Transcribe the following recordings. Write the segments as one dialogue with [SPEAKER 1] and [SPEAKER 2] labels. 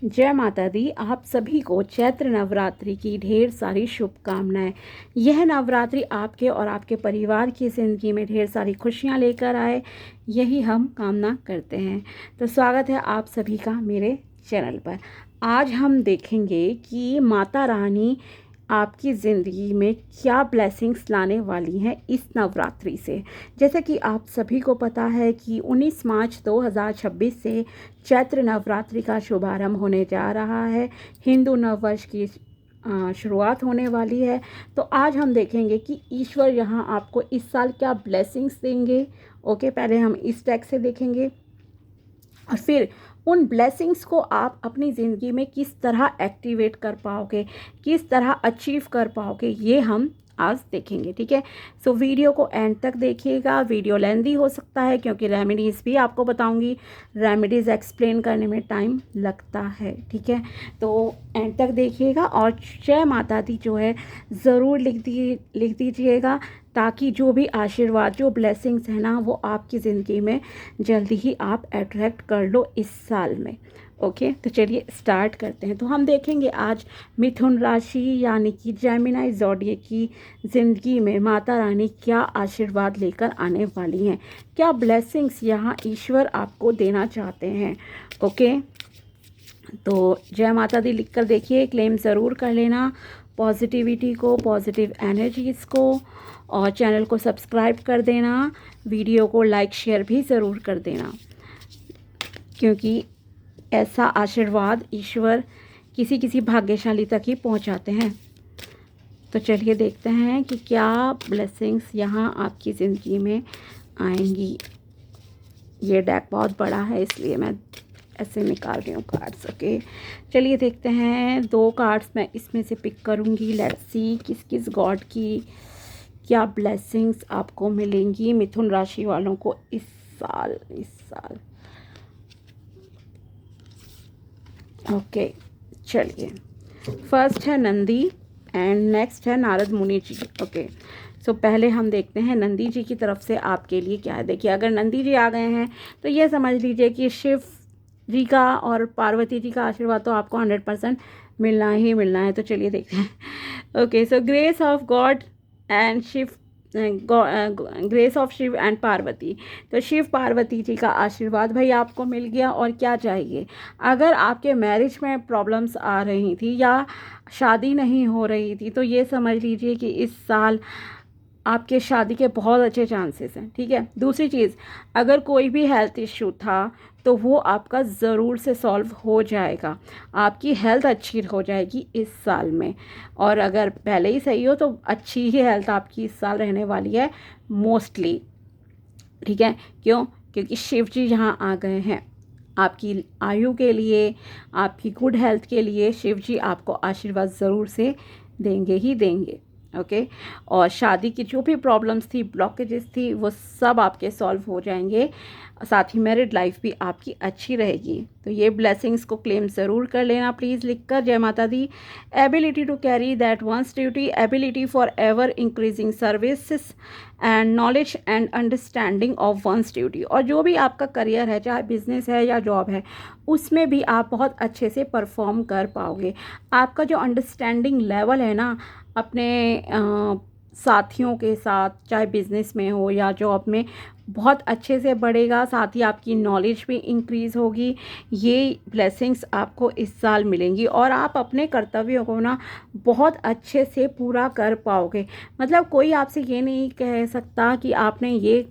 [SPEAKER 1] जय माता दी। आप सभी को चैत्र नवरात्रि की ढेर सारी शुभकामनाएं। यह नवरात्रि आपके और आपके परिवार की ज़िंदगी में ढेर सारी खुशियां लेकर आए, यही हम कामना करते हैं। तो स्वागत है आप सभी का मेरे चैनल पर। आज हम देखेंगे कि माता रानी आपकी ज़िंदगी में क्या ब्लेसिंग्स लाने वाली हैं इस नवरात्रि से। जैसे कि आप सभी को पता है कि 19 मार्च 2026 से चैत्र नवरात्रि का शुभारंभ होने जा रहा है। हिंदू नववर्ष की शुरुआत होने वाली है। तो आज हम देखेंगे कि ईश्वर यहाँ आपको इस साल क्या ब्लेसिंग्स देंगे। ओके, पहले हम इस टैग से देखेंगे और फिर उन ब्लेसिंग्स को आप अपनी ज़िंदगी में किस तरह एक्टिवेट कर पाओगे, किस तरह अचीव कर पाओगे, ये हम आज देखेंगे। ठीक है, सो वीडियो को एंड तक देखिएगा। वीडियो लेंदी हो सकता है क्योंकि रेमेडीज़ भी आपको बताऊंगी। रेमेडीज़ एक्सप्लेन करने में टाइम लगता है। ठीक है, तो एंड तक देखिएगा और जय माता दी जो है ज़रूर लिख दीजिएगा, ताकि जो भी आशीर्वाद, जो ब्लेसिंग्स है ना, वो आपकी ज़िंदगी में जल्दी ही आप अट्रैक्ट कर लो इस साल में। ओके, तो चलिए स्टार्ट करते हैं। तो हम देखेंगे आज मिथुन राशि यानी कि जेमिनी ज़ोडिएक की ज़िंदगी में माता रानी क्या आशीर्वाद लेकर आने वाली हैं, क्या ब्लेसिंग्स यहाँ ईश्वर आपको देना चाहते हैं। ओके, तो जय माता दी लिख कर देखिए, क्लेम ज़रूर कर लेना पॉजिटिविटी को, पॉजिटिव एनर्जीज़ को, और चैनल को सब्सक्राइब कर देना, वीडियो को लाइक शेयर भी ज़रूर कर देना, क्योंकि ऐसा आशीर्वाद ईश्वर किसी किसी भाग्यशाली तक ही पहुंचाते हैं। तो चलिए देखते हैं कि क्या ब्लेसिंग्स यहाँ आपकी ज़िंदगी में आएंगी। ये डेक बहुत बड़ा है इसलिए मैं ऐसे निकाल रही हूँ कार्ड्स। ओके, चलिए देखते हैं। 2 कार्ड्स मैं इसमें से पिक करूँगी। लेट्स सी किस किस गॉड की क्या ब्लेसिंग्स आपको मिलेंगी मिथुन राशि वालों को इस साल। ओके, चलिए फर्स्ट है नंदी एंड नेक्स्ट है नारद मुनि जी। ओके, सो पहले हम देखते हैं नंदी जी की तरफ से आपके लिए क्या है। देखिए, अगर नंदी जी आ गए हैं तो ये समझ लीजिए कि शिव जी का और पार्वती जी का आशीर्वाद तो आपको 100% मिलना ही मिलना है। तो चलिए देखते हैं। Okay, so grace of God and Shiv, grace of Shiv and Parvati. तो शिव पार्वती जी का आशीर्वाद भाई आपको मिल गया। और क्या चाहिए, अगर आपके मैरिज में प्रॉब्लम्स आ रही थी या शादी नहीं हो रही थी तो ये समझ लीजिए कि इस साल आपके शादी के बहुत अच्छे चांसेस हैं। ठीक है, दूसरी चीज़, अगर कोई भी हेल्थ इश्यू था तो वो आपका ज़रूर से सॉल्व हो जाएगा, आपकी हेल्थ अच्छी हो जाएगी इस साल में। और अगर पहले ही सही हो तो अच्छी ही हेल्थ आपकी इस साल रहने वाली है मोस्टली। ठीक है, क्यों? क्योंकि शिव जी यहाँ आ गए हैं आपकी आयु के लिए, आपकी गुड हेल्थ के लिए। शिव जी आपको आशीर्वाद ज़रूर से देंगे ही देंगे। ओके, और शादी की जो भी प्रॉब्लम्स थी, ब्लॉकेजेस थी, वो सब आपके सॉल्व हो जाएंगे। साथ ही मैरिड लाइफ भी आपकी अच्छी रहेगी। तो ये ब्लेसिंग्स को क्लेम ज़रूर कर लेना प्लीज़ लिखकर। जय माता दी। Ability to carry that one's duty, ability for ever increasing services and knowledge and understanding of one's duty. और जो भी आपका करियर है, चाहे बिजनेस है या जॉब है, उसमें भी आप बहुत अच्छे से परफॉर्म कर पाओगे। आपका जो अंडरस्टैंडिंग लेवल है ना अपने साथियों के साथ, चाहे बिजनेस में हो या जॉब में, बहुत अच्छे से बढ़ेगा। साथ ही आपकी नॉलेज भी इंक्रीज़ होगी। ये ब्लेसिंग्स आपको इस साल मिलेंगी और आप अपने कर्तव्यों को ना बहुत अच्छे से पूरा कर पाओगे। मतलब कोई आपसे ये नहीं कह सकता कि आपने ये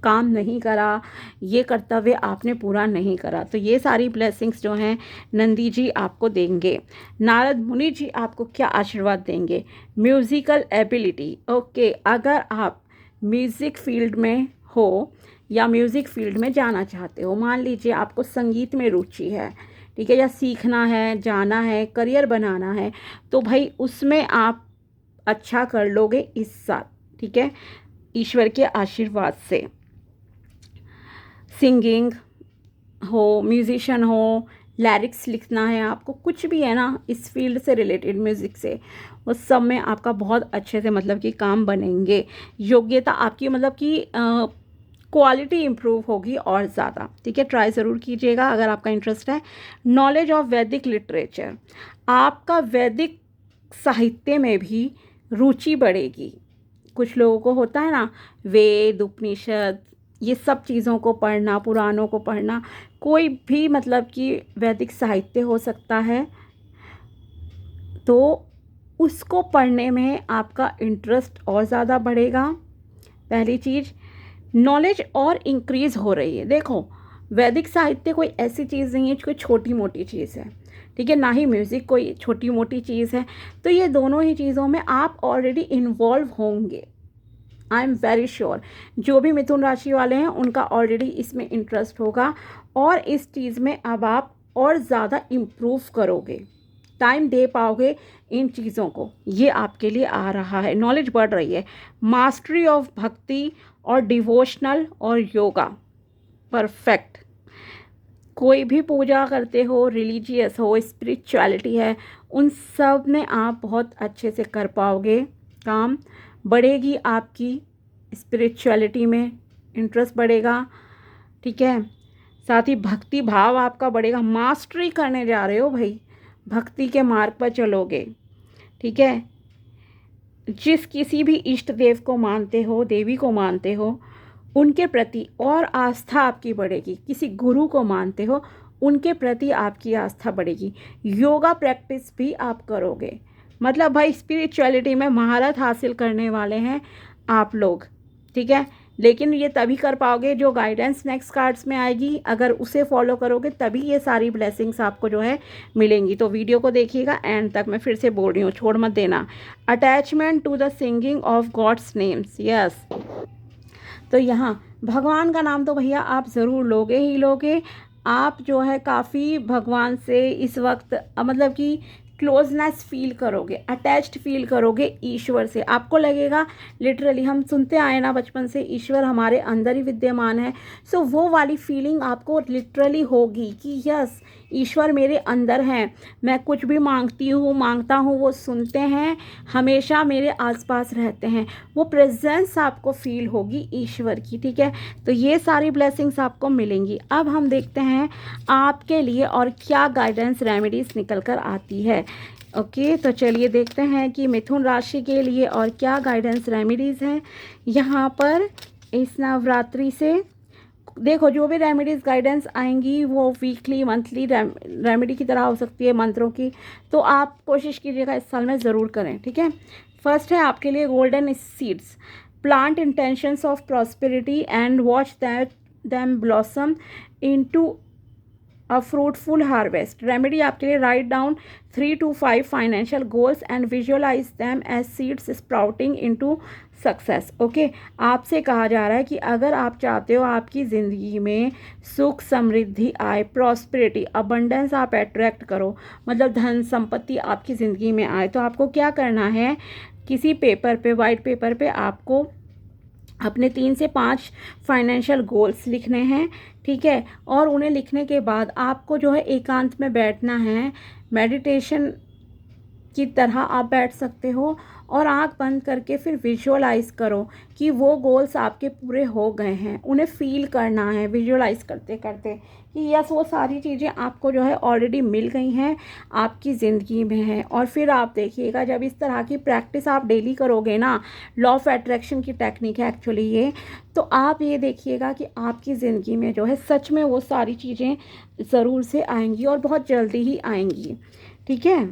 [SPEAKER 1] काम नहीं करा, ये कर्तव्य आपने पूरा नहीं करा। तो ये सारी ब्लेसिंग्स जो हैं नंदी जी आपको देंगे। नारद मुनि जी आपको क्या आशीर्वाद देंगे? Musical ability. ओके, अगर आप म्यूज़िक फील्ड में हो या म्यूज़िक फील्ड में जाना चाहते हो, मान लीजिए आपको संगीत में रुचि है, ठीक है, या सीखना है, जाना है, करियर बनाना है, तो भाई उसमें आप अच्छा कर लोगे इस साल। ठीक है, ईश्वर के आशीर्वाद से। सिंगिंग हो, म्यूज़िशियन हो, लिरिक्स लिखना है आपको, कुछ भी है ना इस फील्ड से रिलेटेड, म्यूज़िक से, उस सब में आपका बहुत अच्छे से मतलब कि काम बनेंगे। योग्यता आपकी मतलब कि क्वालिटी इम्प्रूव होगी और ज़्यादा। ठीक है, ट्राई ज़रूर कीजिएगा अगर आपका इंटरेस्ट है। नॉलेज ऑफ वैदिक लिटरेचर, आपका वैदिक साहित्य में भी रुचि बढ़ेगी। कुछ लोगों को होता है ना, वेद उपनिषद ये सब चीज़ों को पढ़ना, पुराणों को पढ़ना, कोई भी मतलब कि वैदिक साहित्य हो सकता है, तो उसको पढ़ने में आपका इंटरेस्ट और ज़्यादा बढ़ेगा। पहली चीज़, नॉलेज और इंक्रीज़ हो रही है। देखो, वैदिक साहित्य कोई ऐसी चीज़ नहीं है जो कोई छोटी मोटी चीज़ है, ठीक है, ना ही म्यूज़िक कोई छोटी मोटी चीज़ है। तो ये दोनों ही चीज़ों में आप ऑलरेडी इन्वॉल्व होंगे। आई एम वेरी श्योर जो भी मिथुन राशि वाले हैं उनका ऑलरेडी इसमें इंटरेस्ट होगा और इस चीज़ में अब आप और ज़्यादा इम्प्रूव करोगे, टाइम दे पाओगे इन चीज़ों को, ये आपके लिए आ रहा है। नॉलेज बढ़ रही है। मास्टरी ऑफ भक्ति और डिवोशनल और योगा, परफेक्ट। कोई भी पूजा करते हो, रिलीजियस हो, स्पिरिचुअलिटी है, उन सब में आप बहुत अच्छे से कर पाओगे काम। बढ़ेगी आपकी स्पिरिचुअलिटी में, इंटरेस्ट बढ़ेगा। ठीक है, साथ ही भक्ति भाव आपका बढ़ेगा। मास्टरी करने जा रहे हो भाई, भक्ति के मार्ग पर चलोगे। ठीक है, जिस किसी भी इष्ट देव को मानते हो, देवी को मानते हो, उनके प्रति और आस्था आपकी बढ़ेगी। किसी गुरु को मानते हो, उनके प्रति आपकी आस्था बढ़ेगी। योगा प्रैक्टिस भी आप करोगे। मतलब भाई स्पिरिचुअलिटी में महारत हासिल करने वाले हैं आप लोग। ठीक है, लेकिन ये तभी कर पाओगे जो गाइडेंस नेक्स्ट कार्ड्स में आएगी, अगर उसे फॉलो करोगे तभी ये सारी ब्लेसिंग्स आपको जो है मिलेंगी। तो वीडियो को देखिएगा एंड तक। मैं फिर से बोल रही हूँ, छोड़ मत देना। Attachment to the singing of God's names, yes. तो यहाँ भगवान का नाम तो भैया आप ज़रूर लोगे ही लोगे। आप जो है काफ़ी भगवान से इस वक्त मतलब कि क्लोजनेस फील करोगे, अटैच्ड फील करोगे ईश्वर से। आपको लगेगा लिटरली, हम सुनते आए ना बचपन से, ईश्वर हमारे अंदर ही विद्यमान है। सो वो वाली फीलिंग आपको लिटरली होगी कि यस, ईश्वर मेरे अंदर हैं। मैं कुछ भी मांगता हूँ वो सुनते हैं, हमेशा मेरे आसपास रहते हैं। वो प्रेजेंस आपको फील होगी ईश्वर की। ठीक है, तो ये सारी ब्लेसिंग्स आपको मिलेंगी। अब हम देखते हैं आपके लिए और क्या गाइडेंस रेमेडीज़ निकल कर आती है। ओके, तो चलिए देखते हैं कि मिथुन राशि के लिए और क्या गाइडेंस रेमेडीज़ हैं यहाँ पर इस नवरात्रि से। देखो, जो भी रेमेडीज़ गाइडेंस आएंगी वो वीकली मंथली रेमेडी की तरह हो सकती है, मंत्रों की। तो आप कोशिश कीजिएगा इस साल में ज़रूर करें। ठीक है, फर्स्ट है आपके लिए golden seeds. Plant intentions of prosperity and watch that them blossom into a fruitful harvest. Remedy आपके लिए, write down 3 to 5 financial goals and visualise them as seeds sprouting into success. Okay, आपसे कहा जा रहा है कि अगर आप चाहते हो आपकी ज़िंदगी में सुख समृद्धि आए, प्रॉस्पेरिटी अबंडेंस आप अट्रैक्ट करो, मतलब धन संपत्ति आपकी ज़िंदगी में आए, तो आपको क्या करना है, किसी पेपर पे, वाइट पेपर पे आपको अपने 3 से 5 फाइनेंशियल गोल्स लिखने हैं। ठीक है, और उन्हें लिखने के बाद आपको जो है एकांत में बैठना है, मेडिटेशन की तरह आप बैठ सकते हो और आंख बंद करके फिर विजुअलाइज करो कि वो गोल्स आपके पूरे हो गए हैं। उन्हें फील करना है विजुअलाइज करते करते कि यस, वो सारी चीज़ें आपको जो है ऑलरेडी मिल गई हैं, आपकी ज़िंदगी में है। और फिर आप देखिएगा, जब इस तरह की प्रैक्टिस आप डेली करोगे ना, लॉ ऑफ अट्रैक्शन की टेक्निक है एक्चुअली ये, तो आप ये देखिएगा कि आपकी ज़िंदगी में जो है सच में वो सारी चीज़ें ज़रूर से आएंगी और बहुत जल्दी ही आएंगी। ठीक है,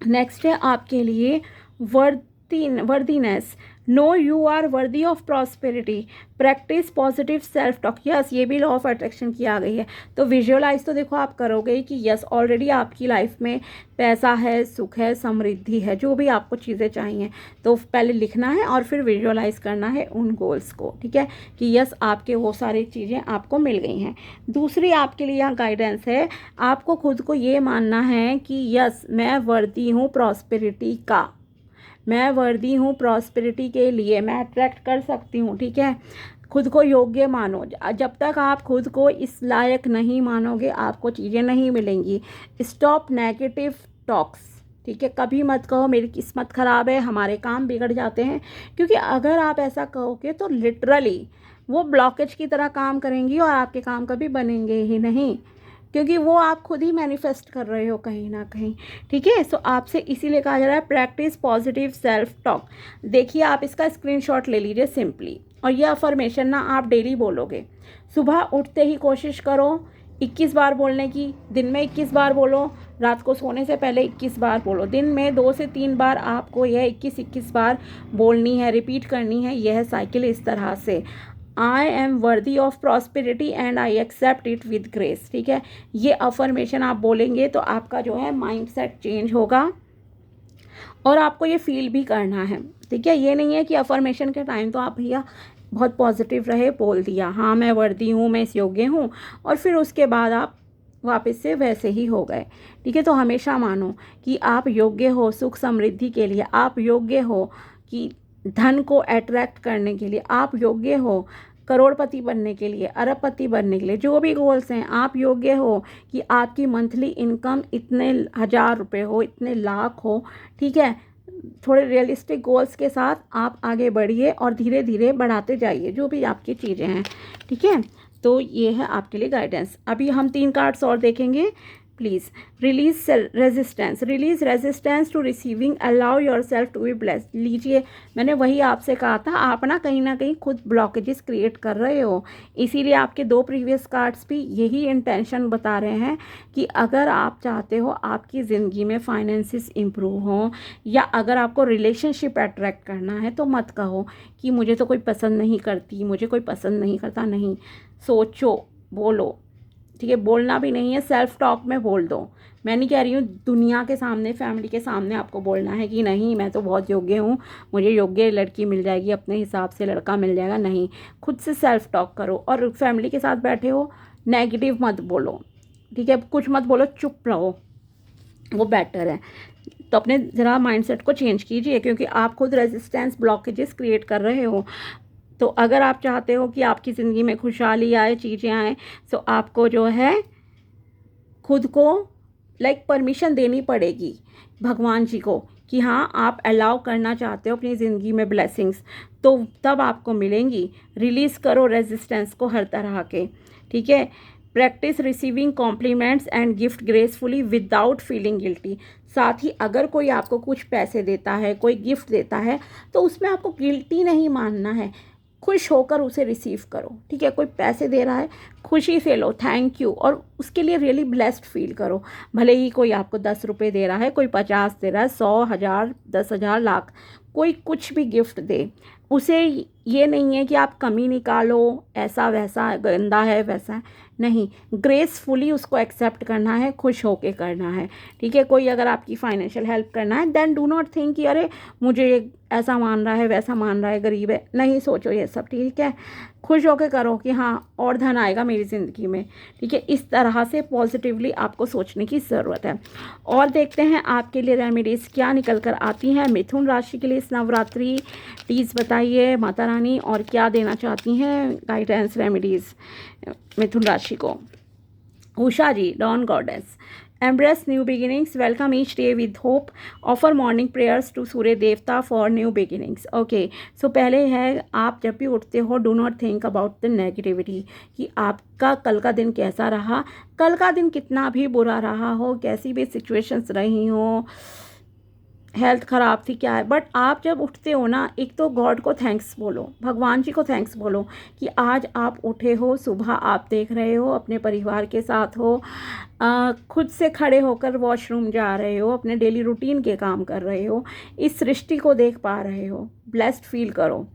[SPEAKER 1] नेक्स्ट है आपके लिए worthiness. Know you are worthy of prosperity, practise positive self talk. Yes, ये भी लॉ ऑफ अट्रैक्शन की आ गई है। तो विजुअलाइज तो देखो आप करोगे ही कि यस, ऑलरेडी आपकी लाइफ में पैसा है, सुख है, समृद्धि है, जो भी आपको चीज़ें चाहिए, तो पहले लिखना है और फिर विजुअलाइज करना है उन गोल्स को। ठीक है, कि यस, आपके वो सारी चीज़ें आपको मिल गई हैं। दूसरी आपके लिए यहाँ गाइडेंस है, आपको खुद को ये मानना है कि यस, मैं वर्दी हूँ प्रॉस्पेरिटी का, मैं वर्दी हूँ प्रॉस्पेरिटी के लिए, मैं अट्रैक्ट कर सकती हूँ। ठीक है, खुद को योग्य मानो। जब तक आप खुद को इस लायक नहीं मानोगे, आपको चीज़ें नहीं मिलेंगी। Stop negative talks. ठीक है, कभी मत कहो मेरी किस्मत ख़राब है, हमारे काम बिगड़ जाते हैं, क्योंकि अगर आप ऐसा कहोगे तो लिटरली वो ब्लॉकेज की तरह काम करेंगी और आपके काम कभी बनेंगे ही नहीं, क्योंकि वो आप खुद ही मैनिफेस्ट कर रहे हो कहीं ना कहीं। ठीक है, सो आपसे इसीलिए कहा जा रहा है प्रैक्टिस पॉजिटिव सेल्फ टॉक। देखिए, आप इसका स्क्रीनशॉट ले लीजिए सिंपली, और ये अफर्मेशन ना आप डेली बोलोगे। सुबह उठते ही कोशिश करो 21 बार बोलने की, दिन में 21 बार बोलो, रात को सोने से पहले 21 बार बोलो। दिन में 2 से 3 बार आपको यह 21 बार बोलनी है, रिपीट करनी है। यह साइकिल इस तरह से, I am worthy of prosperity and I accept it with grace. ठीक है, ये अफर्मेशन आप बोलेंगे तो आपका जो है माइंड सेट चेंज होगा और आपको ये फील भी करना है। ठीक है, ये नहीं है कि अफर्मेशन के टाइम तो आप भैया बहुत पॉजिटिव रहे, बोल दिया हाँ मैं वर्दी हूँ, मैं इस योग्य हूँ, और फिर उसके बाद आप वापस से वैसे ही हो गए। ठीक है, तो हमेशा मानो कि आप योग्य हो सुख समृद्धि के लिए, आप योग्य हो कि धन को अट्रैक्ट करने के लिए, आप योग्य हो करोड़पति बनने के लिए, अरबपति बनने के लिए, जो भी गोल्स हैं, आप योग्य हो कि आपकी मंथली इनकम इतने 1000 रुपये हो, इतने लाख हो। ठीक है, थोड़े रियलिस्टिक गोल्स के साथ आप आगे बढ़िए और धीरे धीरे बढ़ाते जाइए जो भी आपकी चीज़ें हैं। ठीक है, तो ये है आपके लिए गाइडेंस। अभी हम 3 कार्ड्स और देखेंगे। Please release resistance, release resistance to receiving, allow yourself to be blessed. लीजिए, मैंने वही आपसे कहा था, आप ना कहीं खुद ब्लॉकेजेस क्रिएट कर रहे हो, इसीलिए आपके 2 प्रीवियस कार्ड्स भी यही इंटेंशन बता रहे हैं कि अगर आप चाहते हो आपकी ज़िंदगी में फाइनेंसिस इम्प्रूव हो, या अगर आपको रिलेशनशिप अट्रैक्ट करना है, तो मत कहो कि मुझे तो कोई पसंद नहीं करती, मुझे कोई पसंद नहीं करता। नहीं, सोचो, बोलो। ठीक है, बोलना भी नहीं है, सेल्फ टॉक में बोल दो। मैं नहीं कह रही हूँ दुनिया के सामने, फैमिली के सामने आपको बोलना है कि नहीं मैं तो बहुत योग्य हूँ, मुझे योग्य लड़की मिल जाएगी, अपने हिसाब से लड़का मिल जाएगा। नहीं, खुद से सेल्फ टॉक करो। और फैमिली के साथ बैठे हो, नेगेटिव मत बोलो। ठीक है, कुछ मत बोलो, चुप रहो, वो बेटर है। तो अपने ज़रा माइंडसेट को चेंज कीजिए, क्योंकि आप खुद रेजिस्टेंस ब्लॉकेजेस क्रिएट कर रहे हो। तो अगर आप चाहते हो कि आपकी ज़िंदगी में खुशहाली आए, चीज़ें आए, तो आपको जो है खुद को परमिशन देनी पड़ेगी भगवान जी को कि हाँ आप अलाउ करना चाहते हो अपनी ज़िंदगी में ब्लेसिंग्स, तो तब आपको मिलेंगी। रिलीज़ करो रेजिस्टेंस को हर तरह के। ठीक है, practise receiving compliments and gift gracefully without feeling guilty. साथ ही अगर कोई आपको कुछ पैसे देता है, कोई गिफ्ट देता है, तो उसमें आपको गिल्टी नहीं मानना है, खुश होकर उसे रिसीव करो। ठीक है, कोई पैसे दे रहा है, खुशी से लो, थैंक यू, और उसके लिए रियली ब्लेस्ड फील करो। भले ही कोई आपको 10 रुपये दे रहा है, कोई 50 दे रहा है, 100, 1000, 10,000, लाख, कोई कुछ भी गिफ्ट दे, उसे ये नहीं है कि आप कमी निकालो, ऐसा वैसा गंदा है वैसा है, नहीं, ग्रेसफुली उसको एक्सेप्ट करना है, खुश होके करना है। ठीक है, कोई अगर आपकी फाइनेंशियल हेल्प करना है, देन डू नॉट थिंक कि अरे मुझे ऐसा मान रहा है, वैसा मान रहा है, गरीब है, नहीं सोचो ये सब। ठीक है, खुश होके करो कि हाँ और धन आएगा मेरी ज़िंदगी में। ठीक है, इस तरह से पॉजिटिवली आपको सोचने की ज़रूरत है। और देखते हैं आपके लिए रेमेडीज़ क्या निकल कर आती हैं मिथुन राशि के लिए इस नवरात्रि। प्लीज़ बताइए माता रानी, और क्या देना चाहती हैं गाइडेंस रेमेडीज़ मिथुन राशि को। Usha ji, dawn goddess, embrace new beginnings, welcome each day with hope, offer morning prayers to सूर्य देवता for new beginnings। ओके, सो पहले है, आप जब भी उठते हो do not think about the negativity, कि आपका कल का दिन कैसा रहा, कल का दिन कितना भी बुरा रहा हो, कैसी भी सिचुएशंस रही हो, हेल्थ ख़राब थी, क्या है, बट आप जब उठते हो ना, एक तो गॉड को थैंक्स बोलो, भगवान जी को थैंक्स बोलो कि आज आप उठे हो, सुबह आप देख रहे हो, अपने परिवार के साथ हो, खुद से खड़े होकर वॉशरूम जा रहे हो, अपने डेली रूटीन के काम कर रहे हो, इस सृष्टि को देख पा रहे हो, ब्लेस्ड फील करो।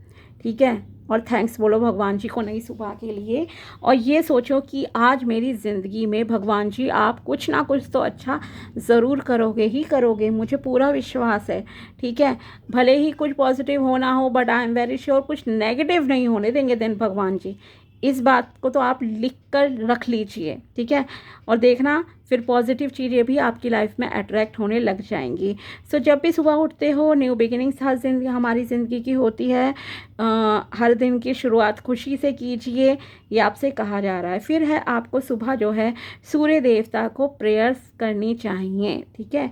[SPEAKER 1] ठीक है, और थैंक्स बोलो भगवान जी को नई सुबह के लिए, और ये सोचो कि आज मेरी ज़िंदगी में भगवान जी आप कुछ ना कुछ तो अच्छा ज़रूर करोगे ही करोगे, मुझे पूरा विश्वास है। ठीक है, भले ही कुछ पॉजिटिव होना हो, but I am very sure कुछ नेगेटिव नहीं होने देंगे दिन भगवान जी। इस बात को तो आप लिख कर रख लीजिए। ठीक है, और देखना फिर पॉजिटिव चीज़ें भी आपकी लाइफ में अट्रैक्ट होने लग जाएंगी। सो जब भी सुबह उठते हो, न्यू बिगिनिंग्स हमारी ज़िंदगी की होती है, हर दिन की शुरुआत खुशी से कीजिए, ये आपसे कहा जा रहा है। फिर है आपको सुबह जो है सूर्य देवता को प्रेयर्स करनी चाहिए। ठीक है,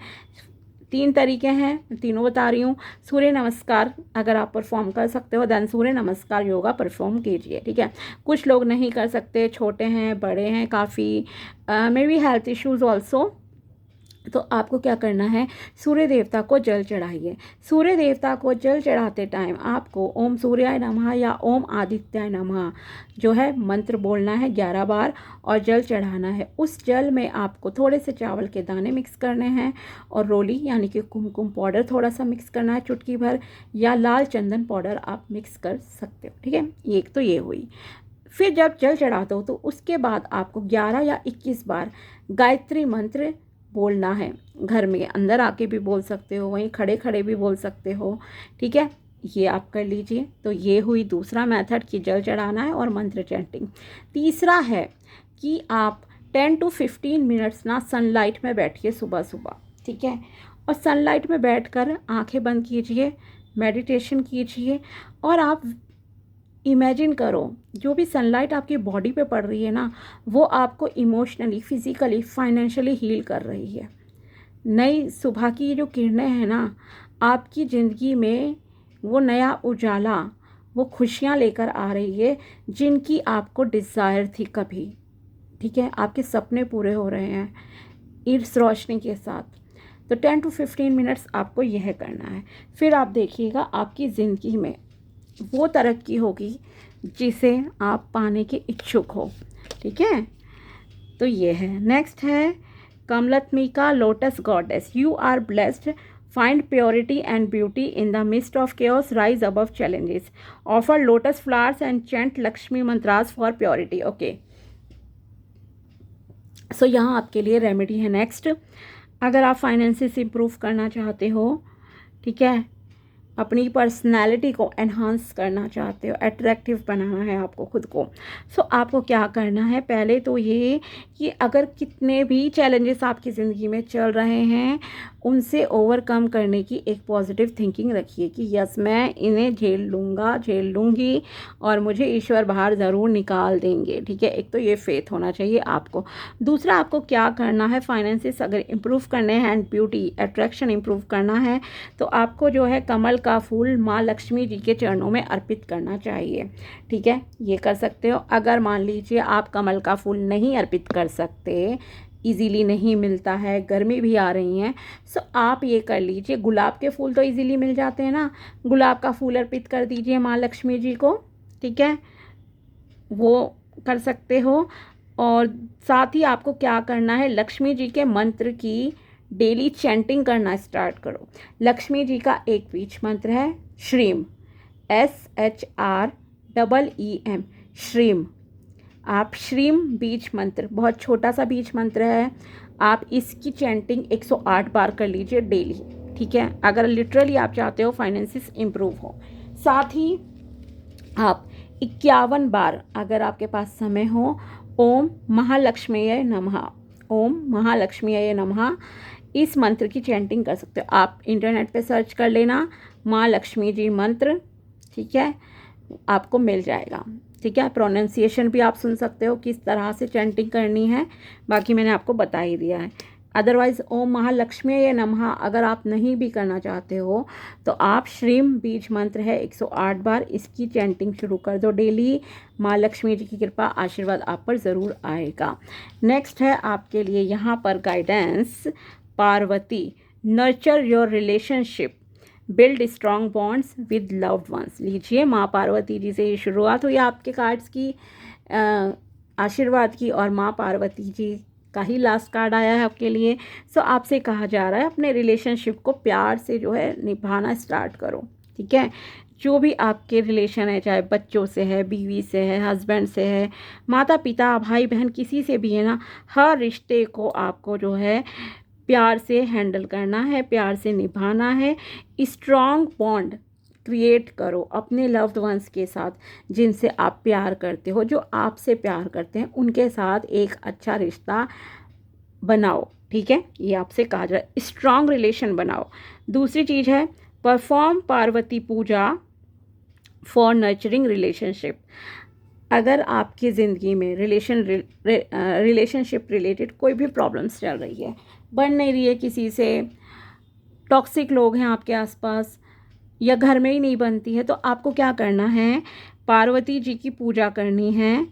[SPEAKER 1] 3 तरीके हैं, तीनों बता रही हूँ। सूर्य नमस्कार अगर आप परफॉर्म कर सकते हो देन सूर्य नमस्कार योगा परफॉर्म कीजिए, ठीक है। कुछ लोग नहीं कर सकते, छोटे हैं, बड़े हैं, काफ़ी may be health issues also, तो आपको क्या करना है, सूर्य देवता को जल चढ़ाइए। सूर्य देवता को जल चढ़ाते टाइम आपको ओम सूर्याय नमः या ओम आदित्याय नमः जो है मंत्र बोलना है 11 बार और जल चढ़ाना है। उस जल में आपको थोड़े से चावल के दाने मिक्स करने हैं और रोली यानी कि कुमकुम पाउडर थोड़ा सा मिक्स करना है, चुटकी भर, या लाल चंदन पाउडर आप मिक्स कर सकते हो, ठीक है। एक तो ये हुई। फिर जब जल चढ़ाते हो तो उसके बाद आपको 11 या 21 बार गायत्री मंत्र बोलना है। घर में अंदर आके भी बोल सकते हो, वहीं खड़े खड़े भी बोल सकते हो, ठीक है। ये आप कर लीजिए। तो ये हुई दूसरा मेथड कि जल चढ़ाना है और मंत्र चैंटिंग। तीसरा है कि आप 10 to 15 मिनट्स ना सनलाइट में बैठिए सुबह सुबह, ठीक है। और सनलाइट में बैठकर आंखें बंद कीजिए, मेडिटेशन कीजिए और आप इमेजिन करो जो भी सनलाइट आपकी बॉडी पे पड़ रही है ना, वो आपको इमोशनली, फिज़िकली, फाइनेंशियली हील कर रही है। नई सुबह की ये जो किरणें हैं ना, आपकी ज़िंदगी में वो नया उजाला, वो खुशियाँ लेकर आ रही है जिनकी आपको डिज़ायर थी कभी, ठीक है। आपके सपने पूरे हो रहे हैं इस रोशनी के साथ। तो 10 to 15 मिनट्स आपको यह करना है। फिर आप देखिएगा आपकी ज़िंदगी में वो तरक्की होगी जिसे आप पाने के इच्छुक हो, ठीक है। तो ये है। नेक्स्ट है Kamalatmika lotus goddess, you are blessed, find purity and beauty in the mist of chaos, rise above challenges, offer lotus flowers and chant Lakshmi mantras for purity. Okay, so यहाँ आपके लिए रेमेडी है। नेक्स्ट, अगर आप फाइनेंसेस इंप्रूव करना चाहते हो, ठीक है, अपनी पर्सनैलिटी को एनहांस करना चाहते हो, अट्रैक्टिव बनाना है आपको खुद को, सो आपको क्या करना है, पहले तो ये कि अगर कितने भी चैलेंजेस आपकी ज़िंदगी में चल रहे हैं उनसे ओवरकम करने की एक पॉजिटिव थिंकिंग रखिए कि यस मैं इन्हें झेल लूँगा, झेल लूँगी और मुझे ईश्वर बाहर ज़रूर निकाल देंगे, ठीक है। एक तो ये फेथ होना चाहिए आपको। दूसरा, आपको क्या करना है, फाइनेंसेस अगर इम्प्रूव करने हैं एंड ब्यूटी अट्रैक्शन इम्प्रूव करना है तो आपको जो है कमल का फूल माँ लक्ष्मी जी के चरणों में अर्पित करना चाहिए, ठीक है। ये कर सकते हो। अगर मान लीजिए आप कमल का फूल नहीं अर्पित कर सकते, इजीली नहीं मिलता है, गर्मी भी आ रही हैं, सो आप ये कर लीजिए, गुलाब के फूल तो इजीली मिल जाते हैं ना, गुलाब का फूल अर्पित कर दीजिए माँ लक्ष्मी जी को, ठीक है, वो कर सकते हो। और साथ ही आपको क्या करना है, लक्ष्मी जी के मंत्र की डेली चैंटिंग करना स्टार्ट करो। लक्ष्मी जी का एक बीज मंत्र है श्रीम, SHREEM, श्रीम। आप श्रीम बीज मंत्र, बहुत छोटा सा बीज मंत्र है, आप इसकी चैंटिंग 108 बार कर लीजिए डेली, ठीक है। अगर लिटरली आप चाहते हो फाइनेंसिस इम्प्रूव हो। साथ ही आप 51 बार अगर आपके पास समय हो ओम महालक्ष्मीये नमः, ओम महालक्ष्मीये नमः इस मंत्र की चैंटिंग कर सकते हो। आप इंटरनेट पे सर्च कर लेना माँ लक्ष्मी जी मंत्र, ठीक है, आपको मिल जाएगा, ठीक है। प्रोनाउंसिएशन भी आप सुन सकते हो किस तरह से चैंटिंग करनी है, बाकी मैंने आपको बता ही दिया है। अदरवाइज़ ओम महालक्ष्मीये नमः अगर आप नहीं भी करना चाहते हो तो आप श्रीम बीज मंत्र है 108 बार, इसकी चैंटिंग शुरू कर दो डेली। माँ लक्ष्मी जी की कृपा आशीर्वाद आप पर ज़रूर आएगा। नेक्स्ट है आपके लिए यहाँ पर guidance, Parvati, nurture your relationship, build strong bonds with loved ones. लीजिए, माँ पार्वती जी से ही शुरुआत हुई आपके कार्ड्स की, आशीर्वाद की, और माँ पार्वती जी का ही लास्ट कार्ड आया है आपके लिए। सो आपसे कहा जा रहा है अपने रिलेशनशिप को प्यार से जो है निभाना स्टार्ट करो, ठीक है। जो भी आपके रिलेशन है, चाहे बच्चों से है, बीवी से है, हस्बैंड से है, माता पिता, भाई बहन, किसी से भी है ना, हर रिश्ते को आपको जो है प्यार से हैंडल करना है, प्यार से निभाना है। स्ट्रॉन्ग बॉन्ड क्रिएट करो अपने लव्ड वंस के साथ जिनसे आप प्यार करते हो, जो आपसे प्यार करते हैं, उनके साथ एक अच्छा रिश्ता बनाओ, ठीक है। ये आपसे कहा जा रहा है, स्ट्रॉन्ग रिलेशन बनाओ। दूसरी चीज़ है perform Parvati puja for nurturing relationship. अगर आपकी ज़िंदगी में रिलेशनशिप रिलेटेड कोई भी प्रॉब्लम्स चल रही है, बन नहीं रही है किसी से, टॉक्सिक लोग हैं आपके आसपास या घर में ही नहीं बनती है, तो आपको क्या करना है, पार्वती जी की पूजा करनी है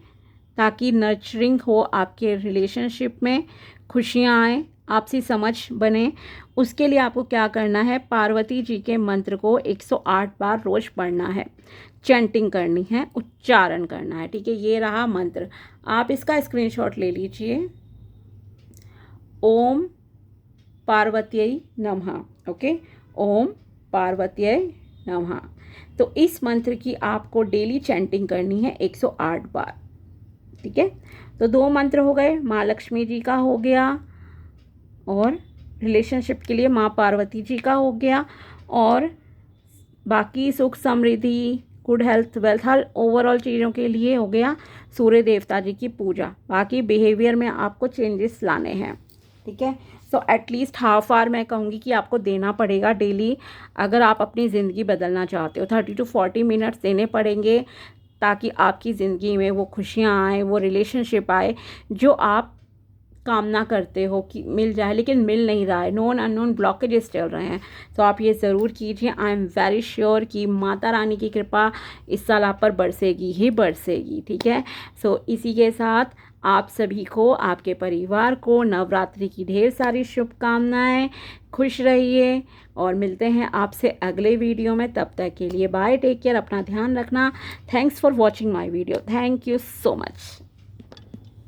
[SPEAKER 1] ताकि नर्चरिंग हो आपके रिलेशनशिप में, खुशियाँ आए, आपसी समझ बने। उसके लिए आपको क्या करना है, पार्वती जी के मंत्र को 108 बार रोज़ पढ़ना है, चैंटिंग करनी है, उच्चारण करना है। ठीक है, ये रहा मंत्र। आप इसका स्क्रीनशॉट ले लीजिए। ओम पार्वत्यै नमः। ओके, ओम पार्वत्यै नमः। तो इस मंत्र की आपको डेली चैंटिंग करनी है 108 बार। ठीक है, तो 2 मंत्र हो गए, माँ लक्ष्मी जी का हो गया और रिलेशनशिप के लिए माँ पार्वती जी का हो गया, और बाकी सुख समृद्धि, गुड हेल्थ, वेल्थ, हर ओवरऑल चीज़ों के लिए हो गया सूर्य देवता जी की पूजा। बाकी बिहेवियर में आपको चेंजेस लाने हैं। ठीक है, सो एटलीस्ट हाफ आवर मैं कहूँगी कि आपको देना पड़ेगा डेली, अगर आप अपनी ज़िंदगी बदलना चाहते हो। 30 to 40 मिनट्स देने पड़ेंगे ताकि आपकी ज़िंदगी में वो खुशियाँ आए, वो रिलेशनशिप आए जो आप कामना करते हो कि मिल जाए, लेकिन मिल नहीं रहा है, नोन अननोन ब्लॉकेजेस चल रहे हैं। तो आप ये ज़रूर कीजिए। आई एम वेरी श्योर कि माता रानी की कृपा इस साल आप पर बरसेगी ही बरसेगी। ठीक है, सो इसी के साथ आप सभी को, आपके परिवार को नवरात्रि की ढेर सारी शुभकामनाएं। खुश रहिए और मिलते हैं आपसे अगले वीडियो में। तब तक के लिए बाय, टेक केयर, अपना ध्यान रखना। Thanks for watching my video. Thank you so much.